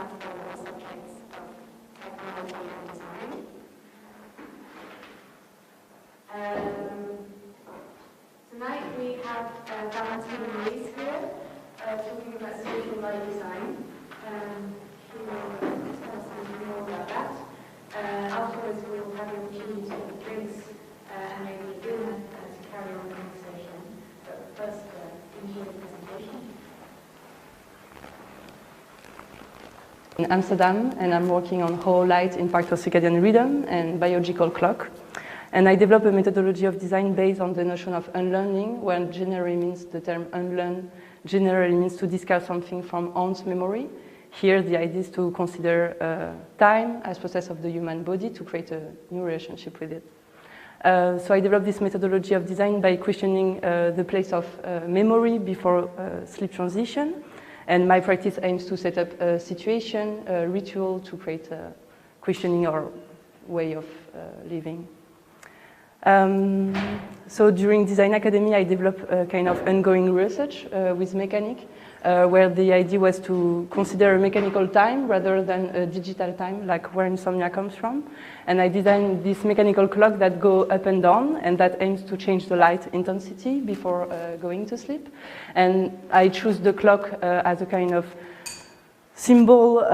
have the subjects of technology and design. Tonight we have Valentine Maurice here talking about social body design. He will tell us something more about that. Afterwards we will have an opportunity for drinks and maybe dinner to carry on the conversation. But first, enjoy the presentation. In Amsterdam, and I'm working on how light impacts our circadian rhythm and biological clock. And I developed a methodology of design based on the notion of unlearning, where generally means the term unlearn generally means to discard something from one's memory. Here, the idea is to consider time as process of the human body to create a new relationship with it. So I developed this methodology of design by questioning the place of memory before sleep transition. And my practice aims to set up a situation, a ritual to create a questioning our way of living. So during Design Academy, I developed a kind of ongoing research with mechanic, where the idea was to consider a mechanical time rather than a digital time, like where insomnia comes from. And I designed this mechanical clock that go up and down, and that aims to change the light intensity before going to sleep. And I choose the clock as a kind of symbol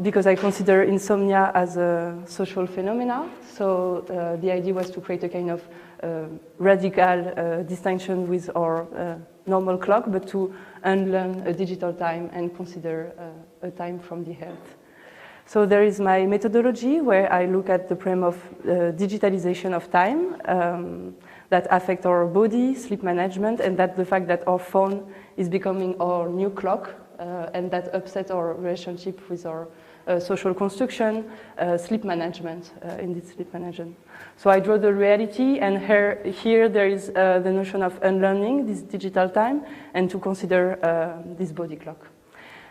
because I consider insomnia as a social phenomena. So the idea was to create a kind of radical distinction with our normal clock, but to unlearn a digital time and consider a time from the health. So there is my methodology where I look at the problem of digitalization of time that affect our body, sleep management, and that the fact that our phone is becoming our new clock and that upset our relationship with our social construction, sleep management, in this sleep management. So I draw the reality, and here there is the notion of unlearning this digital time and to consider this body clock.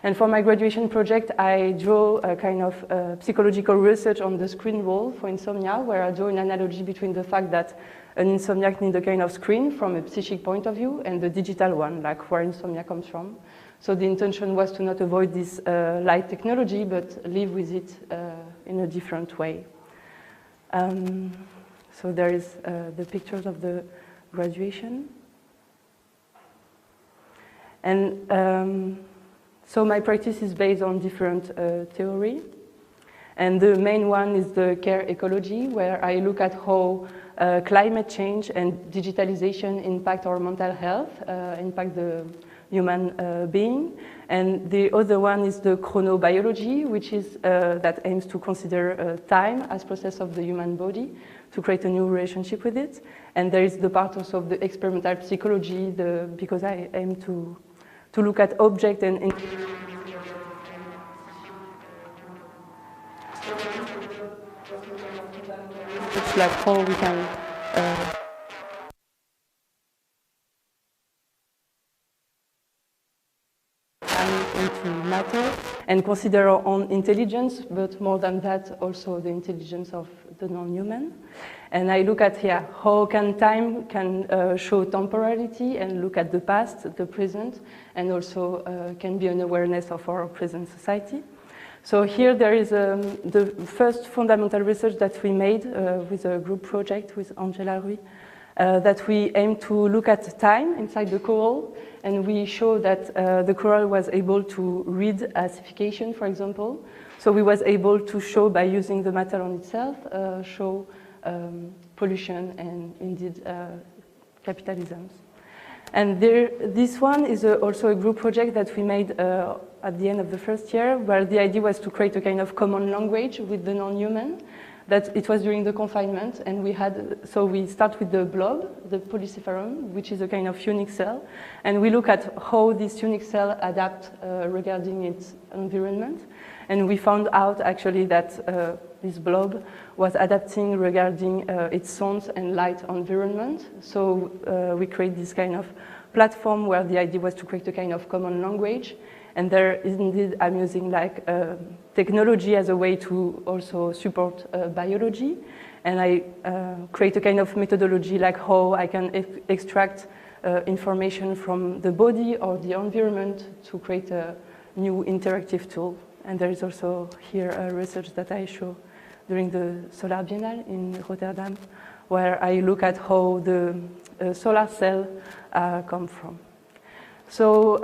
And for my graduation project, I draw a kind of psychological research on the screen role for insomnia, where I draw an analogy between the fact that an insomniac needs a kind of screen from a psychic point of view and the digital one, like where insomnia comes from. So the intention was to not avoid this light technology, but live with it in a different way. So there is the pictures of the graduation. And so my practice is based on different theory. And the main one is the care ecology, where I look at how climate change and digitalization impact our mental health, impact the human being. And the other one is the chronobiology, which is that aims to consider time as process of the human body to create a new relationship with it. And there is the part also of the experimental psychology, because I aim to look at object and it's like how we can into matter and consider our own intelligence, but more than that, also the intelligence of the non-human. And I look at here how time can show temporality and look at the past, the present, and also can be an awareness of our present society. So here there is the first fundamental research that we made with a group project with Angela Rui, that we aim to look at time inside the coral, and we show that the coral was able to read acidification, for example. So we was able to show by using the matter on itself, show pollution and indeed capitalism. And this one is also a group project that we made at the end of the first year, where the idea was to create a kind of common language with the non-human. That it was during the confinement, and so we start with the blob, the polycephalon, which is a kind of unique cell, and we look at how this unique cell adapt regarding its environment, and we found out actually that this blob was adapting regarding its sound and light environment. So we create this kind of platform where the idea was to create a kind of common language. And there is indeed, I'm using like technology as a way to also support biology. And I create a kind of methodology like how I can extract information from the body or the environment to create a new interactive tool. And there is also here a research that I show during the Solar Biennale in Rotterdam, where I look at how the solar cell come from. So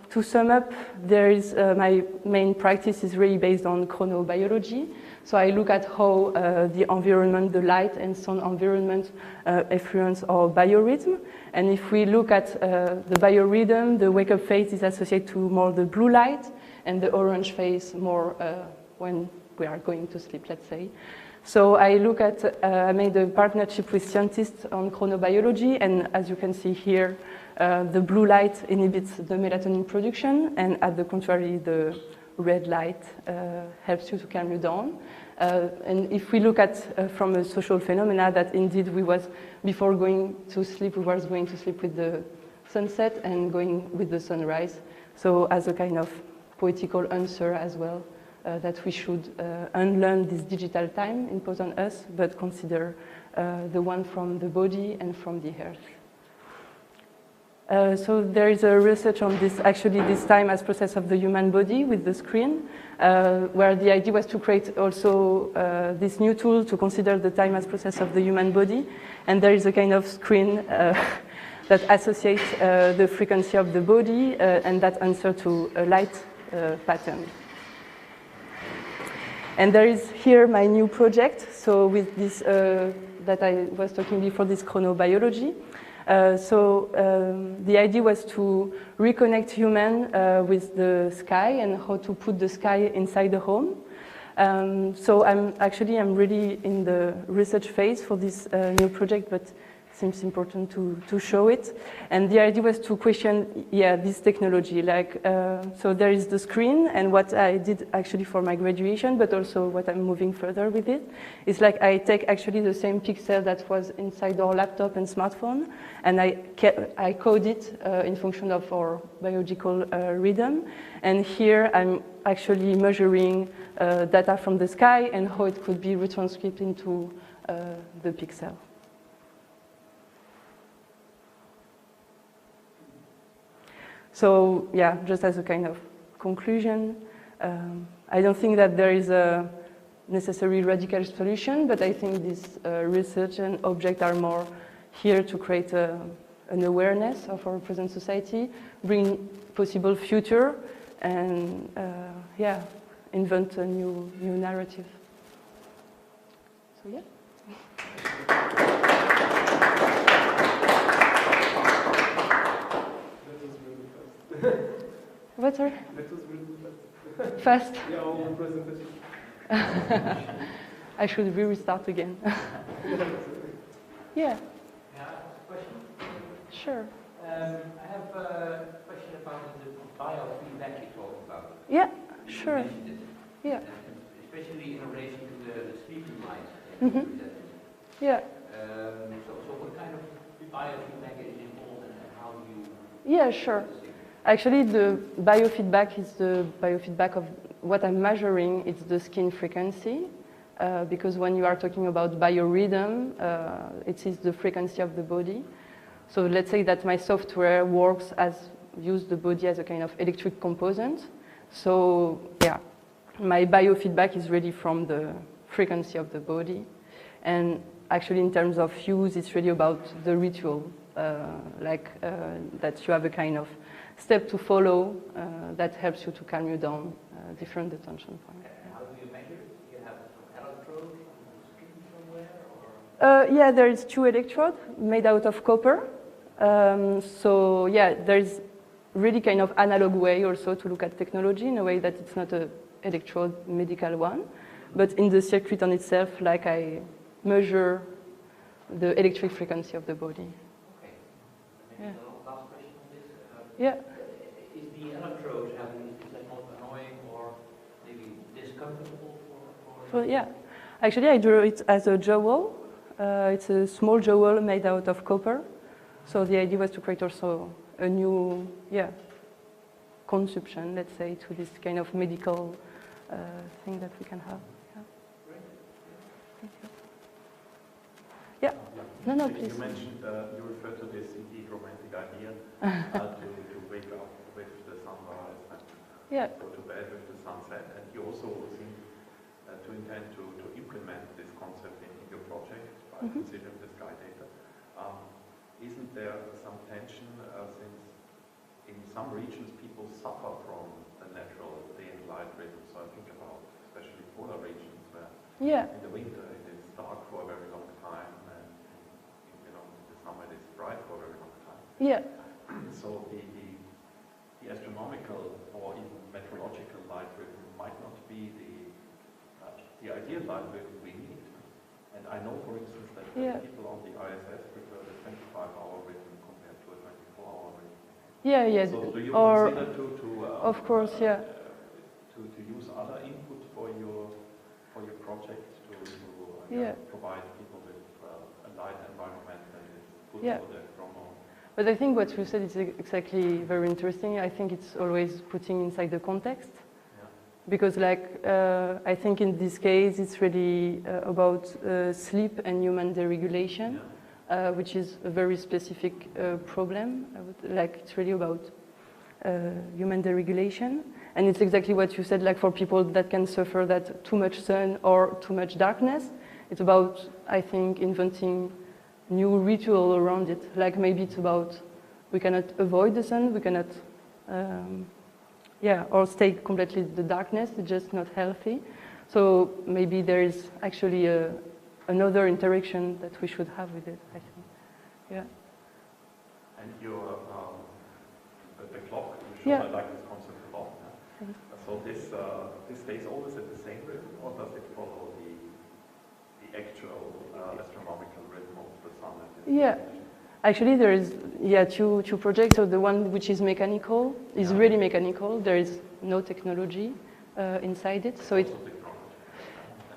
to sum up, there is my main practice is really based on chronobiology. So I look at how the environment, the light and sound environment influence our biorhythm. And if we look at the biorhythm, the wake-up phase is associated to more the blue light, and the orange phase more when we are going to sleep, let's say. So I look at, I made a partnership with scientists on chronobiology, and as you can see here, the blue light inhibits the melatonin production, and at the contrary, the red light helps you to calm you down. And if we look at from a social phenomena, that indeed we was, before going to sleep, we was going to sleep with the sunset and going with the sunrise. So as a kind of poetical answer as well, that we should unlearn this digital time imposed on us, but consider the one from the body and from the earth. So there is a research on this, actually this time as process of the human body with the screen, where the idea was to create also this new tool to consider the time as process of the human body. And there is a kind of screen that associates the frequency of the body and that answer to a light pattern. And there is here my new project. So with this, that I was talking before, this chronobiology. The idea was to reconnect human with the sky and how to put the sky inside the home. So I'm really in the research phase for this new project, but it seems important to show it. And the idea was to question, this technology. Like, so there is the screen, and what I did actually for my graduation, but also what I'm moving further with it, is like I take actually the same pixel that was inside our laptop and smartphone, and I code it in function of our biological rhythm. And here I'm actually measuring data from the sky and how it could be retranscribed into the pixel. So yeah, just as a kind of conclusion, I don't think that there is a necessary radical solution, but I think this research and objects are more here to create an awareness of our present society, bring possible future, and invent a new narrative. So yeah. What, sorry? That was really fast. Yeah, all the presentation. I should restart again. Yeah. May I ask a question? Sure. I have a question about the biofeedback you talked about. Yeah, sure. You mentioned it. Yeah. Especially in relation to the sleeping light. Yeah. So what kind of biofeedback is involved and how do you... Yeah, sure. Actually, the biofeedback is the biofeedback of what I'm measuring. It's the skin frequency, because when you are talking about biorhythm, it is the frequency of the body. So let's say that my software works use the body as a kind of electric component. So yeah, my biofeedback is really from the frequency of the body. And actually, in terms of use, it's really about the ritual, that you have a kind of step to follow that helps you to calm you down, different attention points. How do you measure it? Do you have some electrodes on the skin somewhere? Or? Yeah, there is 2 electrodes made out of copper. So yeah, there's really kind of analog way also to look at technology in a way that it's not an electrode medical one, but in the circuit on itself, like I measure the electric frequency of the body. Okay. Maybe the last question on this. Yeah. Is the electrode having, is that not annoying or maybe discomfortable for Yeah. Actually, I drew it as a jewel. It's a small jewel made out of copper. So the idea was to create also a new, consumption, let's say, to this kind of medical thing that we can have. Yeah. Thank you. Yeah. No, please. You mentioned, you referred to this indeed romantic idea to wake up with the sunrise and go to bed with the sunset. And you also seem to intend to implement this concept in your project by considering the sky data. Isn't there some tension since in some regions people suffer from the natural day and light rhythm? So I think about especially polar regions where in the winter it is dark for a very long time, and in the summer it is bright for a very long time. Yeah. So the astronomical or even meteorological light rhythm might not be the ideal light rhythm we need. And I know, for instance, that people on the ISS prefer the 25-hour rhythm compared to a 24-hour rhythm. Yeah, yeah. So do you consider to of course, to use other input for your project to provide people with a light environment that is good for their hormone? But I think what you said is exactly very interesting. I think it's always putting inside the context. Because I think in this case, it's really about sleep and human deregulation, which is a very specific problem. It's really about human deregulation. And it's exactly what you said, for people that can suffer that too much sun or too much darkness. It's about, I think, inventing new ritual around it. Maybe it's about we cannot avoid the sun, we cannot... or stay completely in the darkness, it's just not healthy. So maybe there is actually another interaction that we should have with it, I think. Yeah. And your the clock, you show I like this concept a lot. So this stays always at the same rhythm, or does it follow the actual astronomical rhythm of the sun? Actually, there is two projects. So the one which is mechanical is really mechanical. There is no technology inside it. So it's,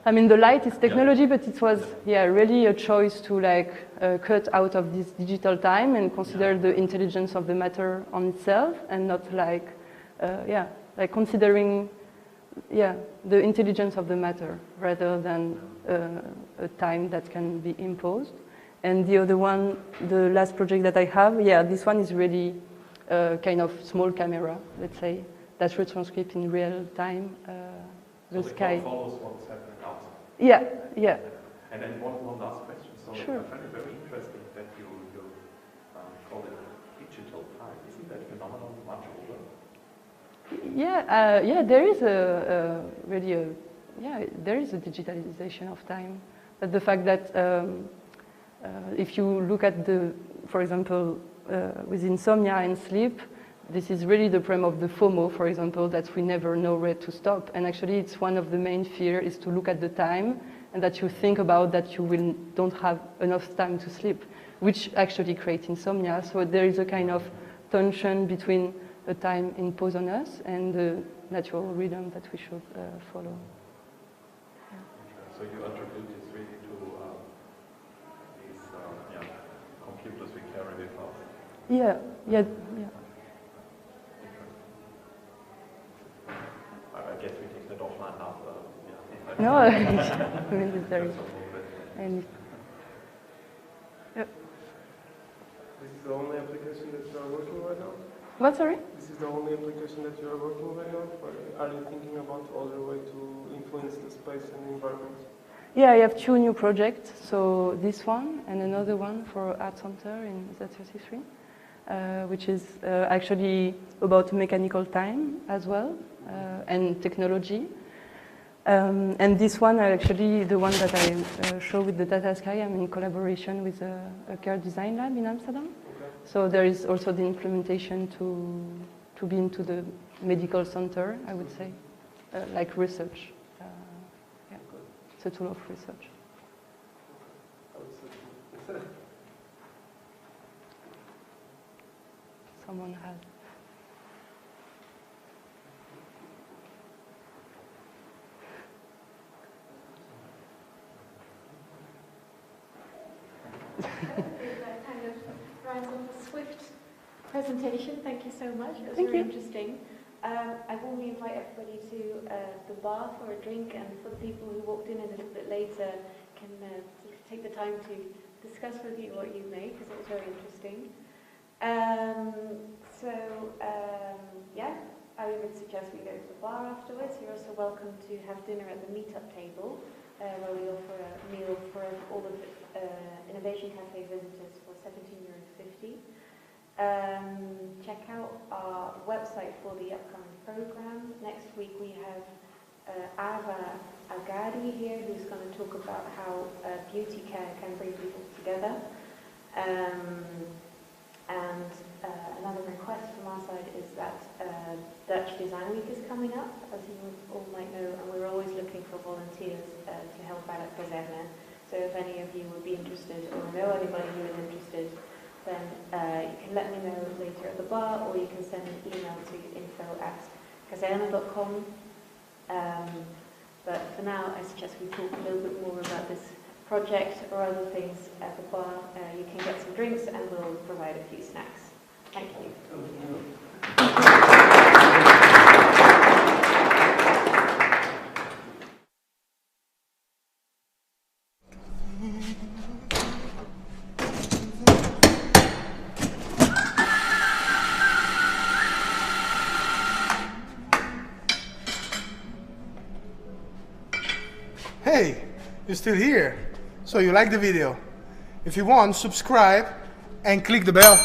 the light is technology, but it was really a choice to cut out of this digital time and consider the intelligence of the matter on itself, and not considering the intelligence of the matter rather than a time that can be imposed. And the other one, the last project that I have, this one is really kind of small camera, let's say, that retranscript in real time the sky. So it follows what's happening outside. Yeah. And then one last question. So sure. I find it very interesting that you call it digital time. Isn't that phenomenon much older? There is there is a digitalization of time, but the fact that if you look at for example, with insomnia and sleep, this is really the problem of the FOMO, for example, that we never know where to stop. And actually, it's one of the main fears is to look at the time and that you think about that you don't have enough time to sleep, which actually creates insomnia. So there is a kind of tension between the time imposed on us and the natural rhythm that we should follow. So you attribute this really to these computers we carry with us? Yeah. I guess we take that offline after. No, I mean, there is. This is the only application that you are working right now? What, sorry? This is the only application that you are working right now? Or are you thinking about other way to influence the space and the environment? Yeah, I have two new projects. So this one and another one for Art Center in Z33, which is actually about mechanical time as well, and technology. And this one, actually, the one that I show with the Data Sky, I'm in collaboration with a care design lab in Amsterdam. Okay. So there is also the implementation to be into the medical center, I would say, like research. It's a tool of research. Someone has. That kind of runs off a swift presentation. Thank you so much. It was Thank very you. interesting. I warmly invite everybody to the bar for a drink, and for the people who walked in a little bit later can take the time to discuss with you what you made, because it was very interesting. I would suggest we go to the bar afterwards. You're also welcome to have dinner at the meetup table, where we offer a meal for all of the Innovation Café visitors for €17.50. Check out our website for the upcoming program. Next week we have Ava Agadi here, who's going to talk about how beauty care can bring people together. Another request from our side is that Dutch Design Week is coming up, as you all might know, and we're always looking for volunteers to help out at Kazerne. So if any of you would be interested or know anybody who is interested, then you can let me know later at the bar, or you can send an email to info@kazerne.com. But for now, I suggest we talk a little bit more about this project or other things at the bar. You can get some drinks and we'll provide a few snacks. Thank you. Hey, you're still here. So you like the video. If you want, subscribe and click the bell.